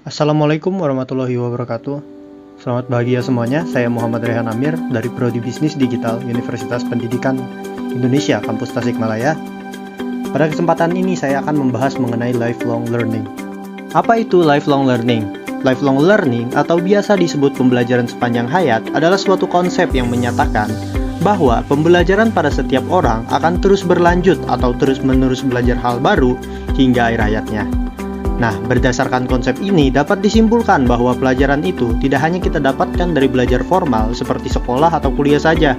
Assalamualaikum warahmatullahi wabarakatuh. Selamat bahagia semuanya, saya Muhammad Rehan Amir dari Prodi Bisnis Digital Universitas Pendidikan Indonesia Kampus Tasikmalaya. Pada kesempatan ini saya akan membahas mengenai lifelong learning. Apa itu lifelong learning? Lifelong learning atau biasa disebut pembelajaran sepanjang hayat adalah suatu konsep yang menyatakan bahwa pembelajaran pada setiap orang akan terus berlanjut atau terus-menerus belajar hal baru hingga akhir hayatnya. Nah, berdasarkan konsep ini dapat disimpulkan bahwa pelajaran itu tidak hanya kita dapatkan dari belajar formal seperti sekolah atau kuliah saja,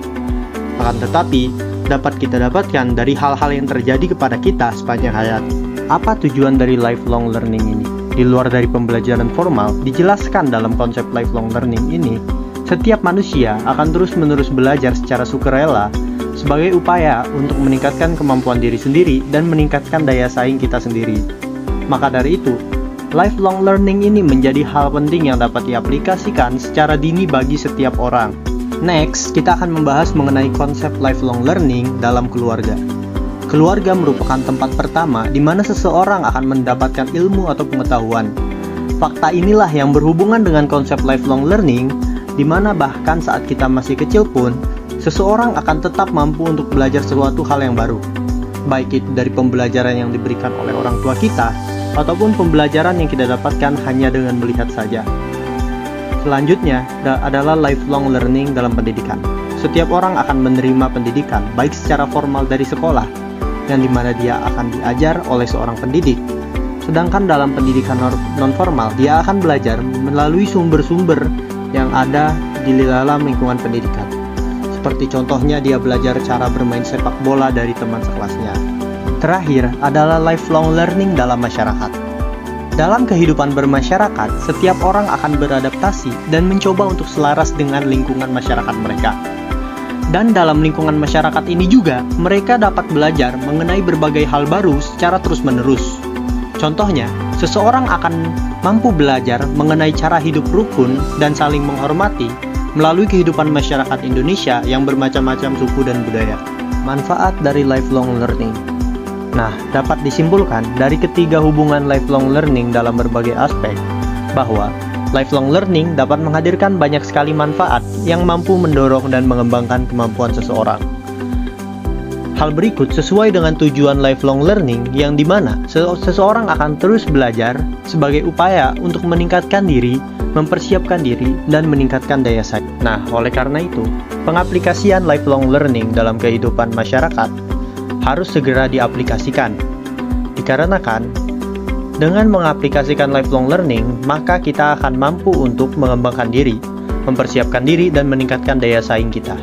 akan tetapi dapat kita dapatkan dari hal-hal yang terjadi kepada kita sepanjang hayat. Apa tujuan dari lifelong learning ini? Di luar dari pembelajaran formal, dijelaskan dalam konsep lifelong learning ini, setiap manusia akan terus-menerus belajar secara sukarela sebagai upaya untuk meningkatkan kemampuan diri sendiri dan meningkatkan daya saing kita sendiri. Maka dari itu, lifelong learning ini menjadi hal penting yang dapat diaplikasikan secara dini bagi setiap orang. Next, kita akan membahas mengenai konsep lifelong learning dalam keluarga. Keluarga merupakan tempat pertama di mana seseorang akan mendapatkan ilmu atau pengetahuan. Fakta inilah yang berhubungan dengan konsep lifelong learning, di mana bahkan saat kita masih kecil pun, seseorang akan tetap mampu untuk belajar sesuatu hal yang baru. Baik itu dari pembelajaran yang diberikan oleh orang tua kita, ataupun pembelajaran yang kita dapatkan hanya dengan melihat saja. Selanjutnya adalah lifelong learning dalam pendidikan. Setiap orang akan menerima pendidikan, baik secara formal dari sekolah, yang dimana dia akan diajar oleh seorang pendidik. Sedangkan dalam pendidikan non-formal, dia akan belajar melalui sumber-sumber yang ada di dalam lingkungan pendidikan. Seperti contohnya dia belajar cara bermain sepak bola dari teman sekelasnya. Terakhir adalah lifelong learning dalam masyarakat. Dalam kehidupan bermasyarakat, setiap orang akan beradaptasi dan mencoba untuk selaras dengan lingkungan masyarakat mereka. Dan dalam lingkungan masyarakat ini juga, mereka dapat belajar mengenai berbagai hal baru secara terus-menerus. Contohnya, seseorang akan mampu belajar mengenai cara hidup rukun dan saling menghormati melalui kehidupan masyarakat Indonesia yang bermacam-macam suku dan budaya. Manfaat dari lifelong learning. Nah, dapat disimpulkan dari ketiga hubungan lifelong learning dalam berbagai aspek, bahwa lifelong learning dapat menghadirkan banyak sekali manfaat yang mampu mendorong dan mengembangkan kemampuan seseorang. Hal berikut sesuai dengan tujuan lifelong learning yang dimana seseorang akan terus belajar sebagai upaya untuk meningkatkan diri, mempersiapkan diri, dan meningkatkan daya saing. Nah, oleh karena itu, pengaplikasian lifelong learning dalam kehidupan masyarakat harus segera diaplikasikan. Dikarenakan, dengan mengaplikasikan lifelong learning, maka kita akan mampu untuk mengembangkan diri, mempersiapkan diri, dan meningkatkan daya saing kita.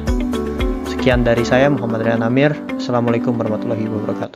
Sekian dari saya, Muhammad Rehan Amir. Assalamualaikum warahmatullahi wabarakatuh.